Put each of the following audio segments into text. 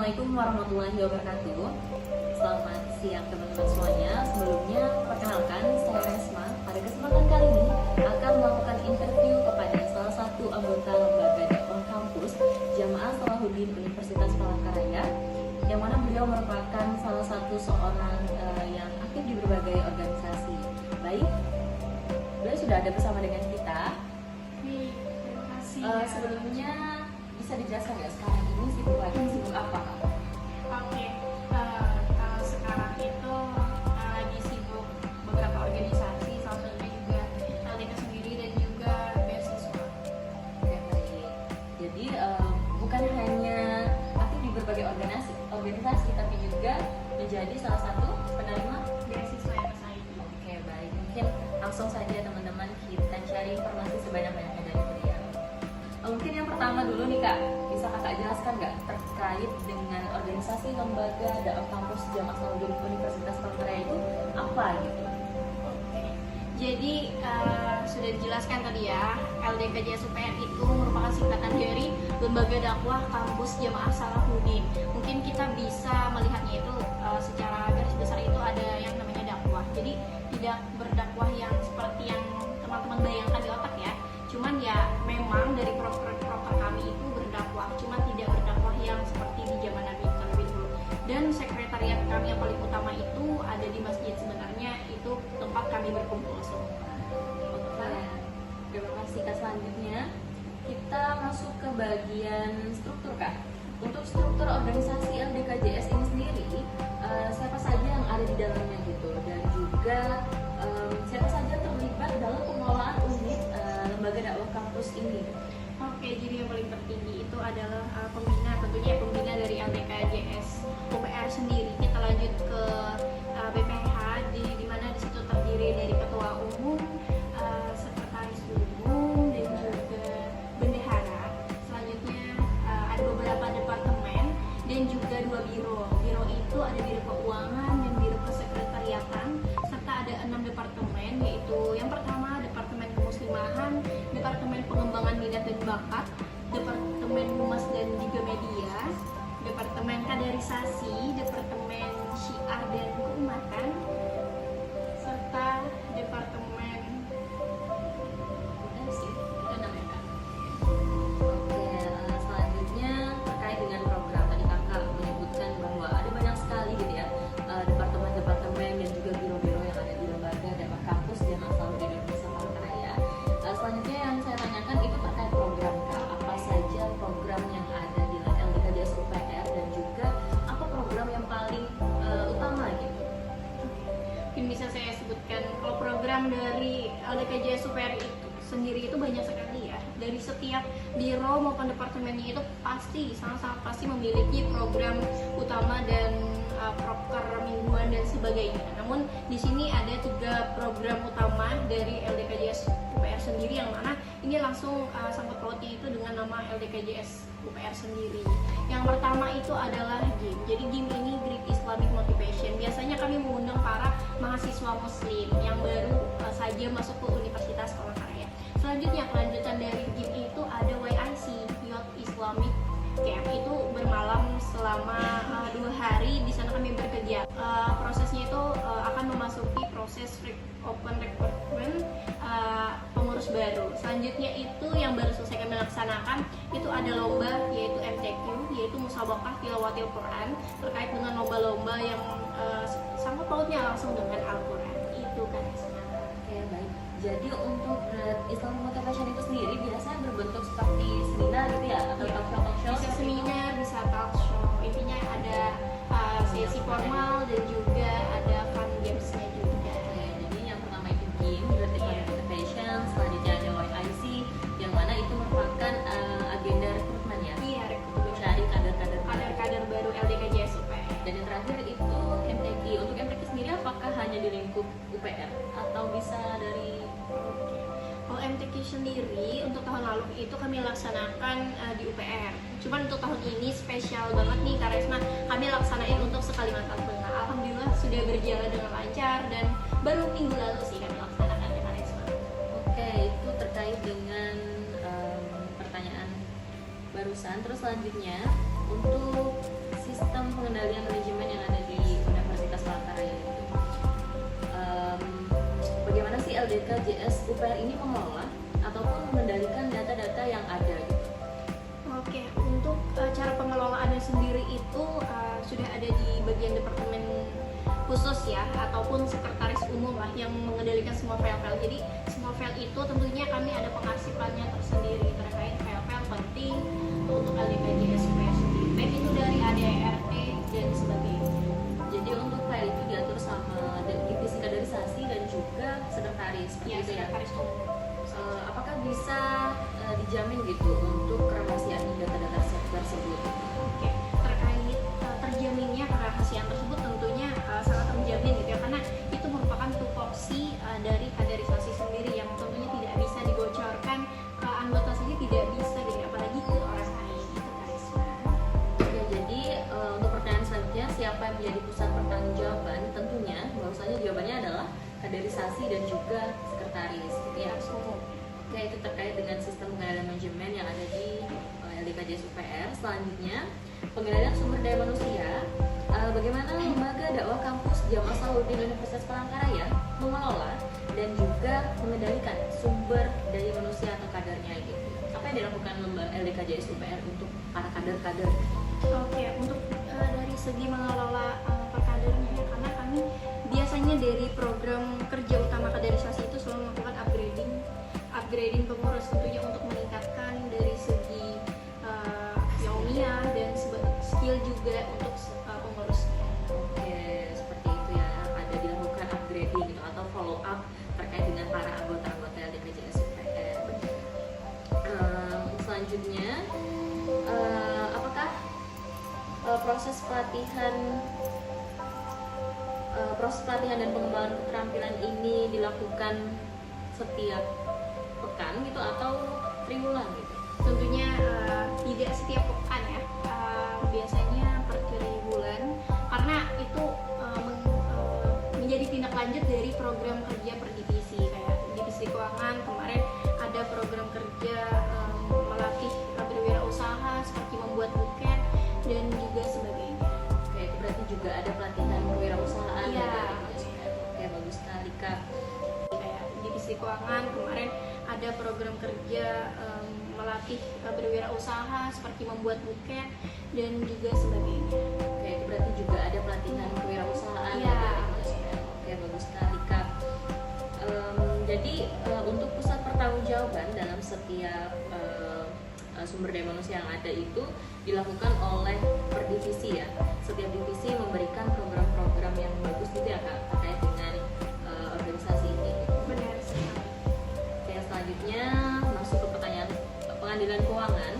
Assalamualaikum warahmatullahi wabarakatuh. Selamat siang teman-teman semuanya. Sebelumnya, perkenalkan saya Resma. Pada kesempatan kali ini akan melakukan interview kepada salah satu anggota lembaga dakwah kampus Jamaah Salahuddin Universitas Palangkaraya, yang mana beliau merupakan salah satu seorang yang aktif di berbagai organisasi. Baik, beliau sudah ada bersama dengan kita. Terima kasih. Sebelumnya bisa dijelaskan nggak sekarang ini sibuk apa? Oke, kalau sekarang itu lagi sibuk beberapa organisasi, salah satunya juga LDK sendiri dan juga beasiswa. Oke, baik. Jadi bukan hanya aktif di berbagai organisasi, tapi juga menjadi salah satu penerima Beasiswa MSID. Oke, baik. Mungkin langsung saja teman-teman kita cari informasi sebanyak-banyaknya dari beliau. Mungkin yang pertama dulu nih Kak, bisa Kakak jelaskan nggak terkait dengan organisasi lembaga dakwah kampus Jamaah Salahuddin Universitas Palangkaraya itu apa gitu? Oke, jadi sudah dijelaskan tadi ya, LDKJS UPN itu merupakan singkatan dari Lembaga Dakwah Kampus Jamaah Salahuddin. Mungkin kita bisa melihatnya itu secara garis besar itu ada yang namanya dakwah. Jadi tidak berdakwah yang seperti yang teman-teman bayangkan di otak ya. Cuman ya memang dari proker kami itu berdakwah, cuma tidak berdakwah yang seperti di zaman Nabi terlebih dulu. Dan sekretariat kami yang paling utama itu ada di masjid, sebenarnya itu tempat kami berkumpul semua. Oke, terima kasih Kak. Selanjutnya kita masuk ke bagian struktur Kak. Untuk struktur organisasi LDKJS ini sendiri, siapa saja yang ada di dalamnya gitu, dan juga siapa saja terlibat dalam pengelolaan unit lembaga dakwah kampus ini. Oke, jadi yang paling tertinggi itu adalah pembina, tentunya pembina dari LDKJS UPR sendiri. Kita lanjut ke BPH, di mana di situ terdiri dari ketua umum, sekretaris umum, dan juga bendahara. Selanjutnya ada beberapa departemen dan juga 2 biro. Biro itu ada biro keuangan dan biro kesekretariatan, serta ada 6 departemen, yaitu yang pertama departemen kemuslimahan, departemen pengembangan minat dan bakat, departemen humas dan juga media, departemen kaderisasi, departemen syiar dan keumatan, serta departemen Udah sih, itu namanya Kak. Oke, selanjutnya terkait dengan program, tadi Kakak menyebutkan bahwa ada banyak sekali gitu ya departemen-departemen dan juga biro-biro yang ada di lembaga dakwah kampus Jamaah Salahuddin Universitas Palangkaraya. Selanjutnya yang saya tanyakan itu terkait program Kak. Apa saja program yang ada di LDKJS UPR dan juga apa program yang paling utama gitu? mungkin bisa saya sebutkan. Kalau program dari LDKJS UPR itu sendiri itu banyak sekali ya. Dari setiap biro maupun departemennya itu sangat-sangat pasti memiliki program utama dan proker mingguan dan sebagainya. Namun di sini ada 3 program utama dari LDKJS UPR sendiri, yang mana ini langsung sangkut pautnya itu dengan nama LDKJS UPR sendiri. Yang pertama itu adalah GIM. Jadi GIM ini Great Islamic Motivation. Biasanya kami mengundang para mahasiswa muslim yang baru saja masuk ke Universitas Palangkaraya. Selanjutnya kelanjutan dari GIM itu ada YIC, Youth Islamic Camp. Itu bermalam selama 2 hari. Di sana kami berkegiatan. Prosesnya itu akan memasuki proses open recruitment pengurus baru. Selanjutnya itu yang baru selesai kami laksanakan itu ada lomba, yaitu MTQ, yaitu musabaqah tilawatil Quran, terkait dengan lomba-lomba yang sangkut pautnya langsung dengan Al-Quran. Itu kan. Oke, baik. Jadi untuk Islamic Motivation itu sendiri biasanya berbentuk seperti seminar gitu ya, atau talk show? Bisa seminar, bisa talk show. Intinya ada sesi formal dan juga ada fun games-nya juga. Oke, jadi yang pertama itu GIM, berarti Islamic Motivation, selanjutnya ada YIC, yang mana itu merupakan agenda rekrutmen ya? Iya, Mencari kader-kader kader-kader baru LDKJS UPR. Dan yang terakhir itu MTQ. Untuk MTQ sendiri apakah hanya di lingkup UPR atau bisa dari Kalau MTQ sendiri untuk tahun lalu itu kami laksanakan di UPR. Cuman untuk tahun ini spesial banget nih Kak Resma, kami laksanain untuk se-Kalimantan Tengah. Alhamdulillah sudah berjalan dengan lancar dan baru minggu lalu sih kami laksanakan ya Kak Resma. Oke, itu terkait dengan pertanyaan barusan. Terus selanjutnya untuk sistem pengendalian manajemen yang ada di Universitas Palangkaraya itu. Bagaimana sih LDK JS UPR ini mengelola ataupun mengendalikan data-data yang ada gitu? Oke, untuk cara pengelolaannya sendiri itu sudah ada di bagian departemen khusus ya, ataupun sekretaris umum lah yang mengendalikan semua file-file. Jadi semua file itu tentunya kami ada pengasipannya tersendiri terkait file-file penting untuk LDKJS UPR sendiri, baik itu dari ADART dan sebagainya. Jadi untuk file itu diatur sama divisi kaderisasi dan juga sekretaris, Ya, gitu ya. sekretaris umum. Apakah bisa dijamin gitu untuk kerahasiaan data-data tersebut? Oke, terkait terjaminnya kerahasiaan tersebut tentunya sangat terjamin gitu ya, karena itu merupakan tupoksi dari kaderisasi sendiri yang tentunya tidak bisa dibocorkan ke anggota saja, tidak bisa gitu, apalagi ke orang lain gitu guys. Oke, jadi untuk pertanyaan selanjutnya, siapa yang menjadi pusat pertanggungjawaban? Tentunya bahwasanya jawabannya adalah kaderisasi dan juga sekretaris gitu ya. Oke, itu terkait dengan sistem pengendalian manajemen yang ada di LDKJS UPR. Selanjutnya, pengendalian sumber daya manusia. Bagaimana lembaga dakwah kampus Jamaah Salahuddin Universitas Palangkaraya mengelola dan juga mengendalikan sumber daya manusia atau kadernya gitu. Apa yang dilakukan lembaga LDKJS UPR untuk para kader-kader? Oke, untuk dari segi mengelola perkadernya ya, karena kami biasanya dari program kerja utama kaderisasi itu selalu melakukan upgrading pengurus, tentunya untuk meningkatkan dari segi yaumiyah dan skill juga untuk pengurusnya. Oke, seperti itu ya. Ada dilakukan upgrading gitu atau follow up terkait dengan para anggota-anggota LDKJS UPR. Selanjutnya, apakah proses pelatihan dan pengembangan keterampilan ini dilakukan setiap pekan gitu atau triwulan gitu? Tentunya tidak setiap pekan ya, biasanya per triwulan, karena itu menjadi tindak lanjut dari program kerja per divisi. Kayak divisi keuangan kemarin ada program kerja melatih berwirausaha seperti membuat buket dan juga sebagainya. Oke, itu berarti juga ada pelatihan kewirausahaan. Iya. Oke, bagus sekali Kak. Kayak divisi keuangan kemarin ada program kerja melatih berwirausaha seperti membuat buket dan juga sebagainya. Oke, itu berarti juga ada pelatihan kewirausahaan. Iya. Oke, bagus sekali Kak. Jadi untuk pusat pertanggungjawaban dalam setiap sumber daya manusia yang ada itu dilakukan oleh per divisi ya. Setiap divisi memberikan program-program yang bagus gitu ya Kak terkait dengan organisasi ini. Benar sekali. Oke, selanjutnya masuk ke pertanyaan pengadilan keuangan.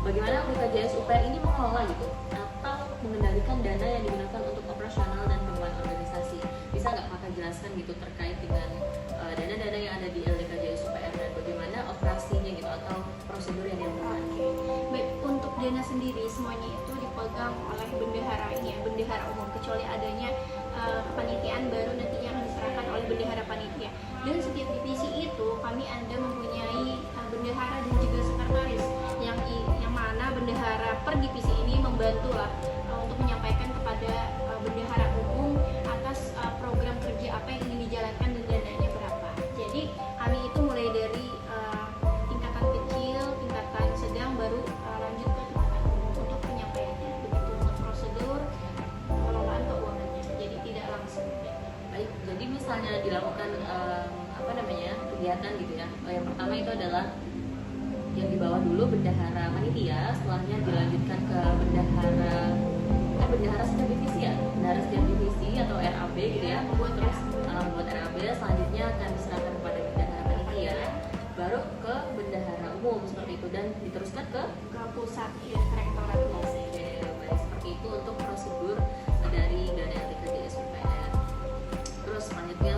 Bagaimana LDKJS UPR ini mengelola gitu atau mengendalikan dana yang digunakan untuk operasional dan pengembangan organisasi? Bisa nggak Kakak jelaskan gitu terkait dengan dana-dana yang ada di LDKJS UPR dan bagaimana operasinya gitu atau prosedur yang dilakukan? Baik, untuk dana sendiri semuanya itu dipegang oleh bendahara ini ya, bendahara umum, kecuali adanya kepanitiaan baru nantinya akan diserahkan oleh bendahara panitia. Dan setiap divisi itu kami ada mempunyai bendahara dan juga sekretaris yang mana bendahara per divisi ini membantu lah untuk menyampaikan kepada bendahara umum atas program kerja apa yang ingin dijalankan dan dananya berapa. Jadi kami itu mulai dari tingkatan kecil, tingkatan sedang, baru lanjut ke tingkatan umum untuk penyampaiannya. Begitu untuk prosedur pengelolaan keuangannya. Jadi tidak langsung. Baik, jadi misalnya dilakukan kegiatan gitu ya. Yang pertama itu adalah yang di bawah dulu bendahara panitia, setelahnya dilanjutkan ke bendahara setiap divisi ya, bendahara setiap divisi atau RAB gitu ya. Terus membuat RAB, selanjutnya akan diserahkan kepada bendahara panitia, baru ke bendahara umum seperti itu dan diteruskan ke pusat ya, rektorat. Oke, baik, seperti itu untuk prosedur dari dana LDKJS UPR. Terus selanjutnya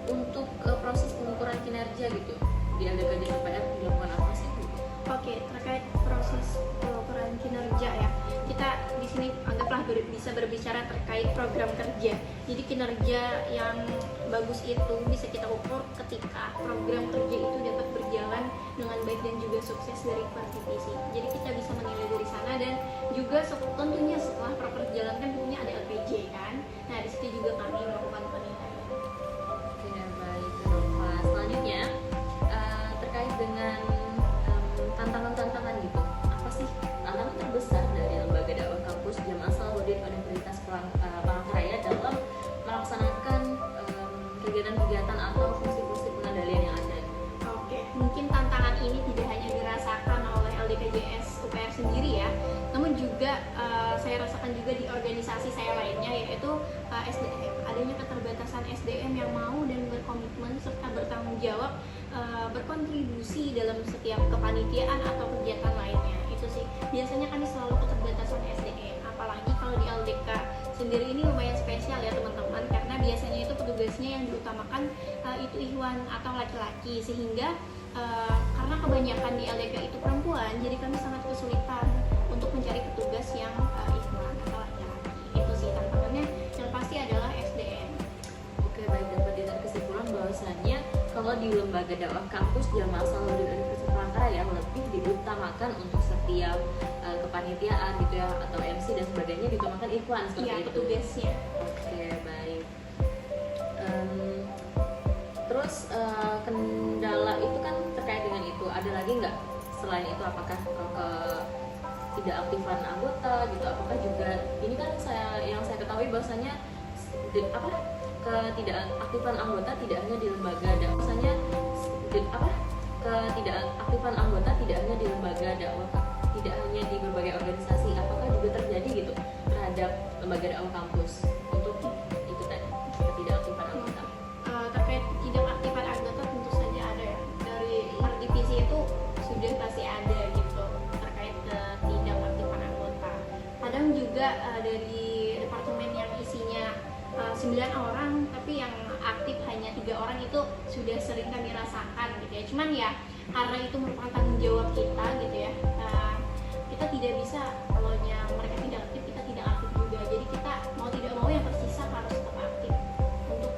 untuk proses pengukuran kinerja gitu di LDKJS UPR dilakukan apa sih Bu? Oke, terkait proses pengukuran kinerja ya, kita di sini anggaplah bisa bisa berbicara terkait program kerja. Jadi kinerja yang bagus itu bisa kita ukur ketika program kerja itu dapat berjalan dengan baik dan juga sukses dari divisi. Jadi kita bisa menilai dari sana, dan juga tentunya setelah berjalan kan tentunya ada LPJ kan. Nah di situ juga kami melakukan penilaian. Oke, baik Nova. Selanjutnya terkait dengan tantangan-tantangan gitu. Apa sih tantangan terbesar dari lembaga dakwah kampus Jamaah Salahuddin Universitas Palangkaraya dalam melaksanakan kegiatan-kegiatan atau fungsi-fungsi pengendalian yang ada? Oke, mungkin tantangan ini tidak hanya dirasakan oleh LDKJS UPR sendiri ya, namun juga saya rasakan juga di organisasi saya lainnya, yaitu SDM. Adanya keterbatasan SDM yang mau dan berkomitmen serta bertanggung jawab berkontribusi dalam setiap kepanitiaan atau kegiatan lainnya. Itu sih, biasanya kami selalu keterbatasan SDM, apalagi kalau di LDK sendiri ini lumayan spesial ya teman-teman, karena biasanya itu petugasnya yang diutamakan itu ikhwan atau laki-laki, sehingga karena kebanyakan di LDK itu perempuan, jadi kami sangat kesulitan untuk mencari petugas yang ikhwan atau laki-laki. Itu sih tantangannya, yang pasti adalah SDM. Oke, baik, dapat ditarik kesimpulan bahwasanya kalau di lembaga dakwah kampus Jamaah Salahuddin Universitas Palangkaraya lebih diutamakan untuk setiap kepanitiaan gitu ya, atau MC dan sebagainya diutamakan ikhwan seperti Iya, itu. petugasnya. Oke, baik. Terus kendala itu kan terkait dengan itu. Ada lagi nggak selain itu? Apakah tidak aktifan anggota gitu? Apakah juga ini kan yang saya ketahui bahwasanya ketidakaktifan anggota tidak hanya di lembaga dakwah, ketidakaktifan anggota tidak hanya di lembaga dakwah, tidak hanya di berbagai organisasi. Apakah juga terjadi gitu terhadap lembaga dakwah kampus untuk itu tadi, ketidakaktifan anggota? Terkait tidak aktifan anggota tentu saja ada ya, dari per divisi itu sudah pasti ada gitu terkait tidak aktifan anggota. Kadang juga dari departemen yang isinya 9 orang tapi yang aktif hanya 3 orang itu sudah sering kami rasakan gitu ya. Cuman ya karena itu merupakan tanggung jawab kita gitu ya, kita tidak bisa kalau mereka tidak aktif kita tidak aktif juga. Jadi kita mau tidak mau yang tersisa harus tetap aktif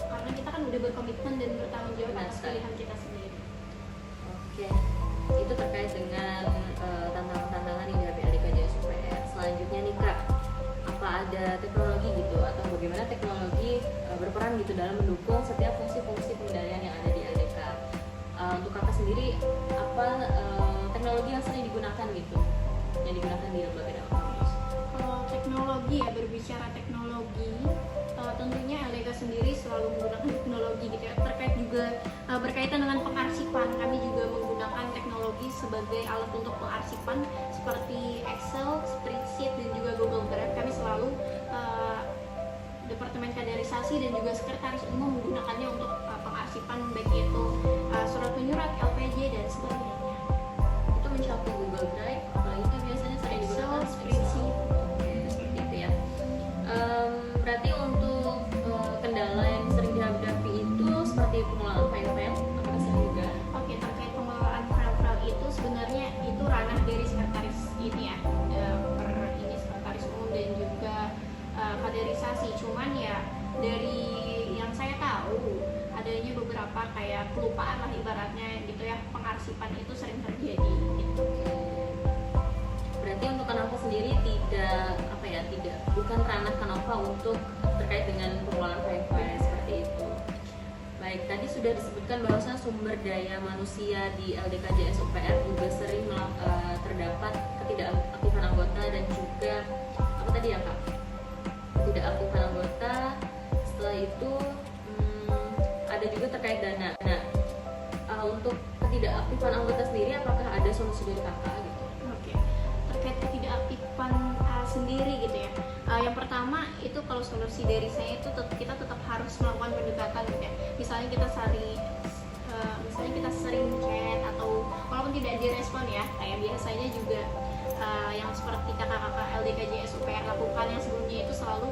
karena kita kan udah berkomitmen dan bertanggung jawab atas pilihan kita sendiri. Oke, itu terkait dengan tantangan-tantangan yang dihadapi LDKJS UPR. Selanjutnya nih Kak, apa ada teknologi gitu atau bagaimana teknologi berperan gitu dalam mendukung setiap fungsi-fungsi pengendalian yang ada di LDK? Untuk Kakak sendiri, apa teknologi yang sering digunakan gitu, yang digunakan di lembaga dakwah kampus? Kalau teknologi ya, berbicara teknologi, tentunya LDK sendiri selalu menggunakan teknologi gitu ya. Terkait juga berkaitan dengan pengarsipan, kami juga menggunakan teknologi sebagai alat untuk pengarsipan seperti Excel, Spreadsheet, dan juga Google Drive. Kami selalu Departemen Kaderisasi dan juga Sekretaris Umum menggunakannya untuk pengarsipan, baik itu surat menyurat, LPJ, dan sebagainya. Itu mencakup Google Drive, apalagi kan biasanya sering digunakan Excel, Spreadsheet. Oke, seperti itu ya. Berarti untuk kendala yang sering dihadapi itu seperti pengelolaan file-file, apakah sering juga? Oke, terkait pengelolaan file-file itu sebenarnya itu ranah dari sekretaris ini ya, sekretaris umum dan juga kaderisasi. Cuman ya dari yang saya tahu adanya beberapa kayak kelupaan lah ibaratnya gitu ya, pengarsipan itu sering terjadi gitu. Berarti untuk Kanova sendiri bukan ranah Kanova untuk terkait dengan pengelolaan file-file seperti itu. Baik, tadi sudah disebutkan bahwa sumber daya manusia di LDKJS UPR juga sering terdapat ketidakaktifan anggota dan juga apa tadi ya Kak? Ketidakaktifan anggota. Setelah itu ada juga terkait dana. Nah, untuk ketidakaktifan anggota sendiri apakah ada solusi dari Kakak gitu? Oke, terkait ketidakaktifan sendiri gitu ya. Yang pertama itu kalau solusi dari saya itu kita tetap harus melakukan pendekatan gitu ya. Misalnya kita sering chat atau walaupun tidak direspon ya, kayak biasanya juga yang seperti kakak-kakak LDKJS UPR lakukan yang sebelumnya itu selalu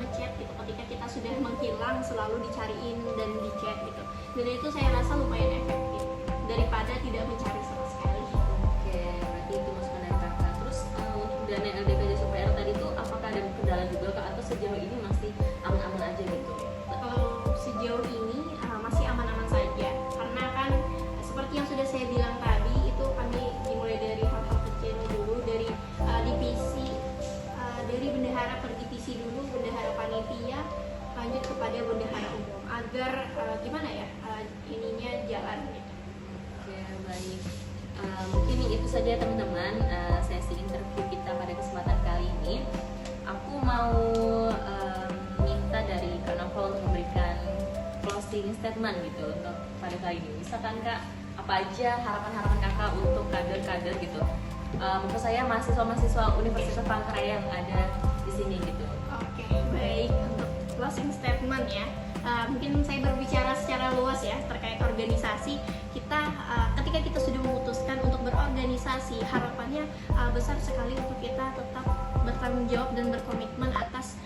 ngechat gitu, ketika kita sudah menghilang selalu dicariin dan dichat gitu, dan itu saya rasa lumayan efektif daripada tidak mencari sama sekali. Oke, berarti itu masukan dari Kakak. Terus untuk dana LDKJS UPR tadi itu apakah ada kendala juga Kak, atau sejauh ini masih aman-aman aja gitu? Kalau sejauh ini masih aman-aman saja, karena kan seperti yang sudah saya bilang tadi, itu kami dimulai dari hal-hal kecil dulu, dari divisi, dari bendahara per divisi dulu, bendahara panitia, lanjut kepada bendahara umum, agar gimana ya, ininya jalan gitu. Oke, baik. Mungkin itu saja teman-teman sesi interview kita pada kesempatan kali ini. Aku mau minta dari Kak Nova untuk memberikan closing statement gitu untuk pada kali ini. Misalkan Kak, apa aja harapan-harapan Kakak untuk kader-kader gitu? Menurut saya mahasiswa-mahasiswa Universitas Palangkaraya yang ada di sini gitu. Oke, baik. Untuk closing statement ya, mungkin saya berbicara secara luas ya terkait organisasi. Ketika kita sudah memutuskan untuk berorganisasi, harapannya besar sekali untuk kita tetap bertanggung jawab dan berkomitmen atas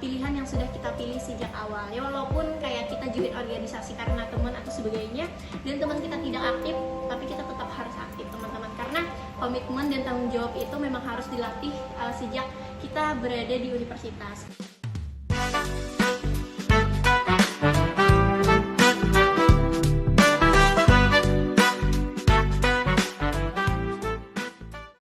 pilihan yang sudah kita pilih sejak awal. Ya walaupun kayak kita join organisasi karena teman atau sebagainya, dan teman kita tidak aktif, tapi kita tetap harus aktif teman-teman, karena komitmen dan tanggung jawab itu memang harus dilatih sejak kita berada di universitas.